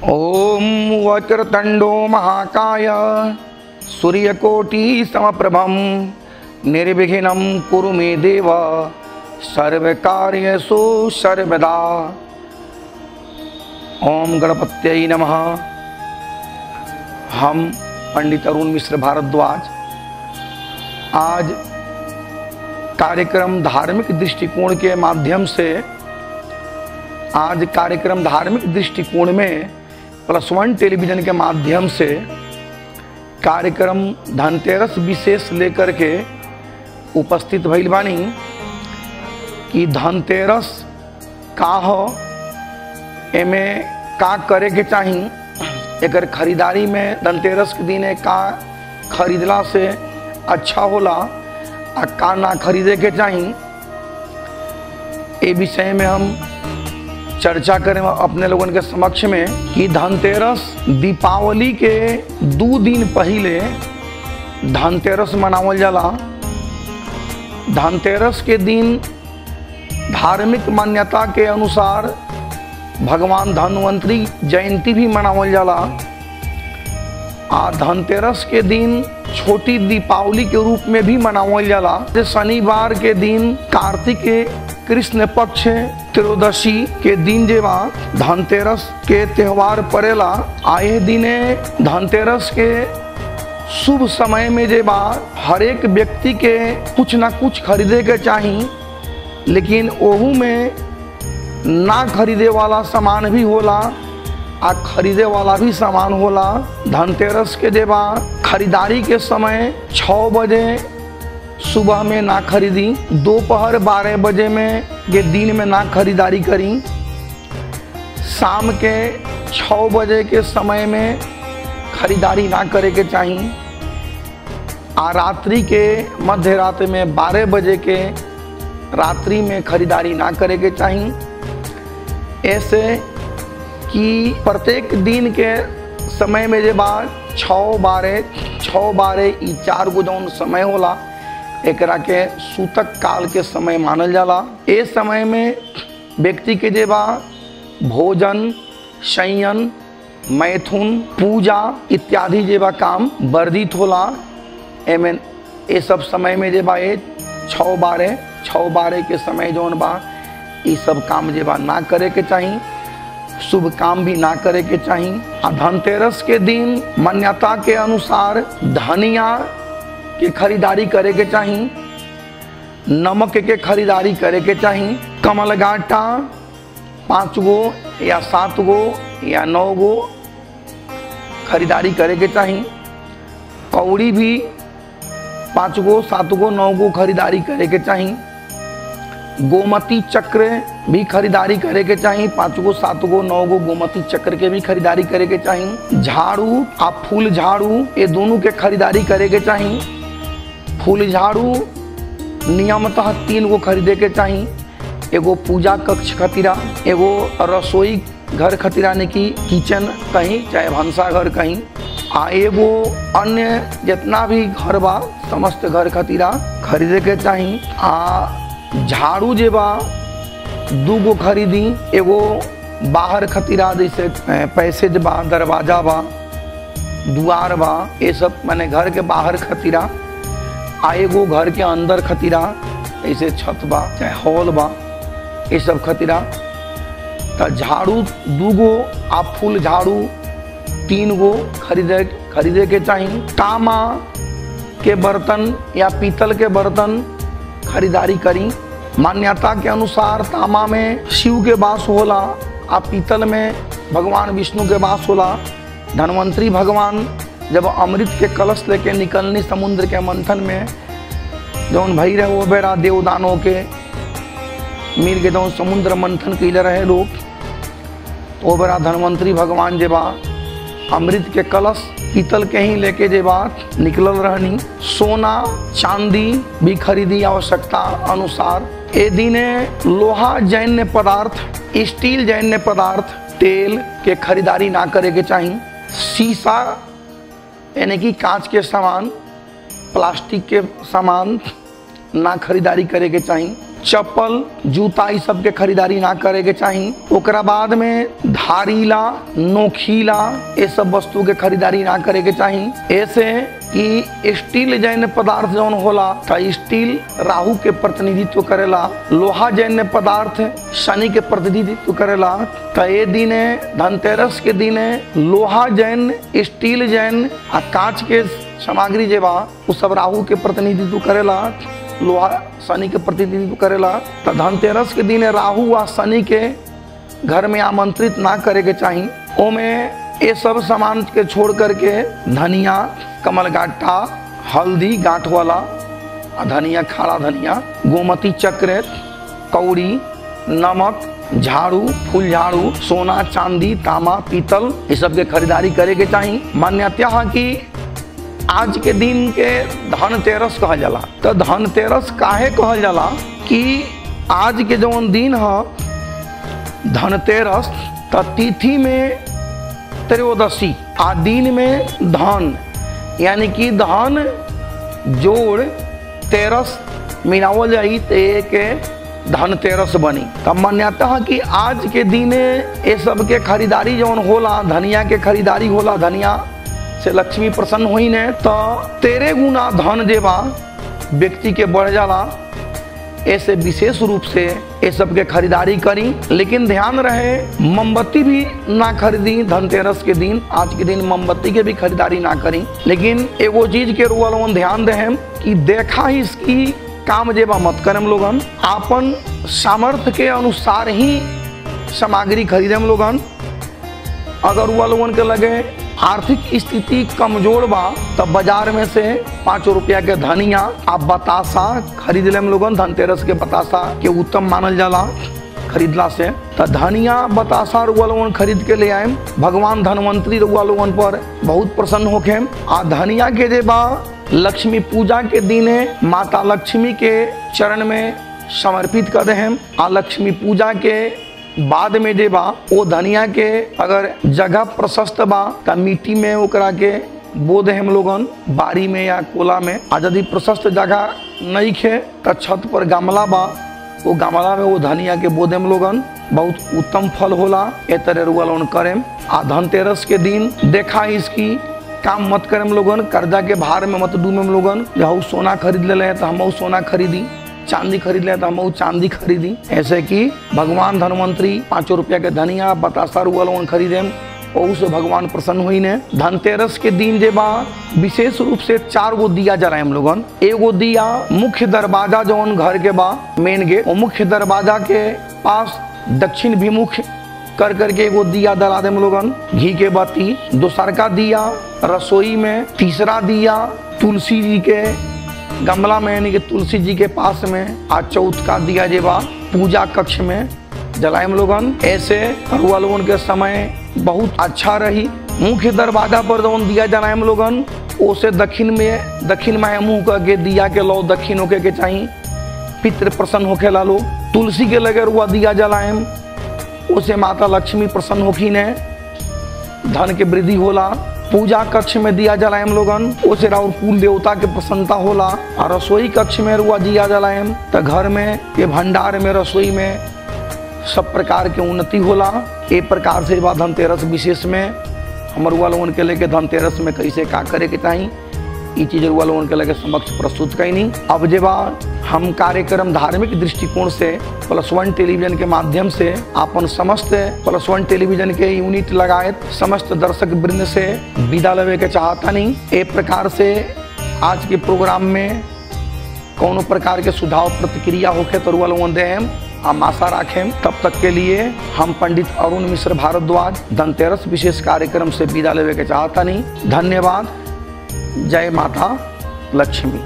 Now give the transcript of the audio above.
ओम वक्रतुंडो महाकाय सूर्यकोटि समप्रभं निर्विघ्नं कुरु मे देव सर्वकार्येषु सर्वदा। ओम गणपत्यै नमः। हम पंडित अरुण मिश्र भारद्वाज आज कार्यक्रम धार्मिक दृष्टिकोण के माध्यम से धार्मिक दृष्टिकोण में +1 टेलीविज़न के माध्यम से कार्यक्रम धनतेरस विशेष लेकर के उपस्थित भइल बानी कि धनतेरस का हो, एमे का करे के चाही, एकर खरीदारी में धनतेरस के दिन का खरीदला से अच्छा होला आ का ना खरीदे के चाही। ए विषय में हम चर्चा करें अपने लोगन के समक्ष में कि धनतेरस दीपावली के 2 दिन पहले धनतेरस मनावल जाला। धनतेरस के दिन धार्मिक मान्यता के अनुसार भगवान धन्वंतरी जयंती भी मनावल जाला। धनतेरस के दिन छोटी दीपावली के रूप में भी मनावल जाला। शनिवार के दिन कार्तिक के कृष्ण पक्ष त्रयोदशी के दिन जेबा धनतेरस के त्योहार पड़ेला। आए दिने धनतेरस के शुभ समय में जेबा हर एक व्यक्ति के कुछ ना कुछ खरीदे के चाही, लेकिन ओहू में ना खरीदे वाला सामान भी होला आ खरीदे वाला भी सामान होला। धनतेरस के जेबा खरीदारी के समय 6 बजे सुबह में ना खरीदी, दोपहर 12 बजे में के दिन में ना खरीदारी करी, शाम के 6 बजे के समय में खरीदारी ना करे के चाहिए, आ रात्रि के मध्य रात्रि में 12 बजे के रात्रि में खरीदारी ना करे के चाहिए। ऐसे कि प्रत्येक दिन के समय में जे बाद 6-12 ई 4 गो जौन समय होला एकरा के सूतक काल के समय मानल जाला। ए समय में व्यक्ति के जे बा भोजन, शयन, मैथुन, पूजा इत्यादि जे बा काम वर्जित होला। एमें ए सब समय में जे बा 6-12 के समय जौन बा ई सब काम जे बा ना करे के चाहिए, शुभ काम भी ना करे के चाहिए। धनतेरस के दिन मान्यता के अनुसार धनिया के खरीदारी करे के चाहिए, नमक के खरीदारी करे के चाहिए, कमलगाटा 5 गो या 7 गो या 9 गो खरीदारी करे के चाहिए, कौड़ी भी 5 गो 7 गो 9 गो खरीदारी करे के चाहिए, गोमती चक्र भी खरीदारी करे के चाहिए, 5 गो 7 गो 9 गो गोमती चक्र के भी खरीदारी करे के चाहिए। झाड़ू आ फूल झाड़ू ये दोनों के खरीदारी करे के चाहिए। फूल झाड़ू नियमतः 3 गो खरीदे के चाहिए, एगो पूजा कक्ष खतीरा, एगो रसोई घर खतीरा ने की किचन कहीं चाहे भंसा घर कहीं, आ एगो अन्य जितना भी घर बा समस्त घर खतीरा खरीदे के चाहिए। झाड़ू जे बा 2 गो खरीदी, एगो बाहर खतीरा जैसे पैसेज बा, दरवाजा बा, द्वार बा, ये सब माने घर के बाहर खतीरा, आ एगो घर के अंदर खतीरा जैसे छत बा चाहे हॉल बा, ये सब खतीरा। तो झाड़ू 2 गो आ फूल झाड़ू 3 गो खरीदे के चाहिए। तांबा के बर्तन या पीतल के बर्तन खरीदारी करी। मान्यता के अनुसार तांबा में शिव के वास होला, आ पीतल में भगवान विष्णु के वास होला। धन्वंतरी भगवान जब अमृत के कलश लेके निकलनी समुद्र के मंथन में जौन भई रहे वो बेरा देवदानों के मिल के जौन समुद्र मंथन कैले रहे लोग, वो बेरा धन्वंतरी भगवान जे बा अमृत के कलश पीतल के ही लेके जे बात निकलल रहनी। सोना चांदी भी खरीदी आवश्यकता अनुसार। ए दिने लोहा जैन्य पदार्थ, स्टील जैन्य पदार्थ, तेल के खरीदारी ना करे के चाहिए। शीशा यानी कि कांच के सामान, प्लास्टिक के सामान ना खरीदारी करे के चाहिए। चप्पल जूता ई सब के खरीदारी ना करे के चाहिए। ओकरा बाद में धारीला नोखीला ये सब वस्तु के खरीदारी ना करे के चाहिए। ऐसे कि स्टील जैन पदार्थ जौन होला तो स्टील राहु के प्रतिनिधित्व करेला, लोहा जैन पदार्थ शनि के प्रतिनिधित्व करेला। तो ये दिन धनतेरस के दिन लोहा जैन स्टील जैन आ कांच के सामग्री जे बा उ सब राहु के प्रतिनिधित्व करेला, लोहा शनि के प्रतिनिधित्व करेला। तो धनतेरस के दिन राहु आ शनि के घर में आमंत्रित ना करे के चाहिए। ओमे ये सब सामान के छोड़ करके धनिया, कमलगट्टा, हल्दी गांठ वाला धनिया, खड़ा धनिया, गोमती चक्र, कौड़ी, नमक, झाड़ू, फूल झाड़ू, सोना चांदी तांबा पीतल ये सब के खरीदारी करे के चाहिए। मान्यता है कि आज के दिन के धनतेरस कहल जाला। तो धनतेरस काहे कहल जाला कि आज के जौन दिन है धनतेरस, तो तिथि में त्रयोदशी आ दिन में धन, यानी कि धन जोड़ तेरस मिलावल जाई तो एक धनतेरस बनी। तब मान्यता है कि आज के दिन ये सब के खरीदारी जौन होला, धनिया के खरीदारी होला, धनिया से लक्ष्मी प्रसन्न हुई ने तो 13 गुना धन जेबा व्यक्ति के बढ़ जाला। ऐसे विशेष रूप से ये सब के खरीदारी करी, लेकिन ध्यान रहे मोमबत्ती भी ना खरीदी धनतेरस के दिन। आज के दिन मोमबत्ती के भी खरीदारी ना करी। लेकिन एगो चीज के रुआ ध्यान दें कि देखा ही इसकी काम जेबा मत करें लोगन, आपन सामर्थ्य के अनुसार ही सामग्री खरीदें लोगन। अगर रुआ लोगन के लगे आर्थिक स्थिति कमजोर बा तो बाजार में से 5 रुपया के धनिया आप बतासा खरीद लेम लोगन। धनतेरस के बतासा के उत्तम मानल जाला खरीदला से। तो धनिया बतासा रुआ लोगन खरीद के ले आए, भगवान धनवंतरी रुआ लोगन पर बहुत प्रसन्न होके। आ धनिया के जे बा लक्ष्मी पूजा के दिन माता लक्ष्मी के चरण में समर्पित कर दे। आ लक्ष्मी पूजा के बाद में जे बा वो धनिया के अगर जगह प्रशस्त बा तो मिट्टी में ओकरा के बो दे हम लोगन, बाड़ी में या कोला में। आ यदि प्रशस्त जगह नहीं खे तो छत पर गमला बा, वो गमला में वो धनिया के बो दे हम लोगन, बहुत उत्तम फल होला। ए तरह रुआ लोगन करें। आ धनतेरस के दिन देखा इसकी काम मत करें लोगन, कर्जा के भार में मत डूबे लोगन। जहाँ सोना खरीद ले तो हम सोना खरीदी, चांदी खरीद ले तो हम चांदी खरीदी। ऐसे कि भगवान धनवंतरी 5 रुपया के धनिया बतासा रुआ लोगन खरीदे और से भगवान प्रसन्न हुई ने। धनतेरस के दिन जे बा विशेष रूप से 4 गो दिया जलाए हम लोगन। एगो दिया मुख्य दरवाजा जौन घर के बा मेन गेट, वो मुख्य दरवाजा के पास दक्षिण विमुख कर करके एगो दिया जला दे हम लोगन, घी के बत्ती। दूसरका दिया रसोई में, तीसरा दिया तुलसी जी के गमला में यानी कि तुलसी जी के पास में, आ चौथा दिया जे बा पूजा कक्ष में जलाए हम लोगन। ऐसे रुआ लोगन के समय बहुत अच्छा रही। मुख्य दरवाजा पर जौन दिया जलाए हम लोगन ओसे दक्षिण में मुँह करके दिया के लो दक्षिण होके के चाहिए, पितृ प्रसन्न होके ला लोग। तुलसी के लगे रुआ दिया जलाए उसे माता लक्ष्मी प्रसन्न होखी ने, धन के वृद्धि होला। पूजा कक्ष में दिया जलाए हम लोगन उसे और कुल देवता के प्रसन्नता होला। और रसोई कक्ष में रुआ दिया जलाए तो घर में के भंडार में रसोई में सब प्रकार के उन्नति होला। एक प्रकार से बात धनतेरस विशेष में हम रुआ लोगन के लेके धनतेरस में कैसे का करे के चाहिए ये चीज रुआ लोगन के लेके समक्ष प्रस्तुत कैनी। अब जे बा हम कार्यक्रम धार्मिक दृष्टिकोण से +1 टेलीविजन के माध्यम से अपन समस्त +1 टेलीविजन के यूनिट लगायत समस्त दर्शक वृंद से विदा लेवे के चाहता नहीं। एक प्रकार से आज के प्रोग्राम में कौन प्रकार के सुझाव प्रतिक्रिया होके तो रुआ लोगन दे हम आशा राखें। तब तक के लिए हम पंडित अरुण मिश्र भारद्वाज धनतेरस विशेष कार्यक्रम से विदा लेवे के चाहता नहीं। धन्यवाद। जय माता लक्ष्मी।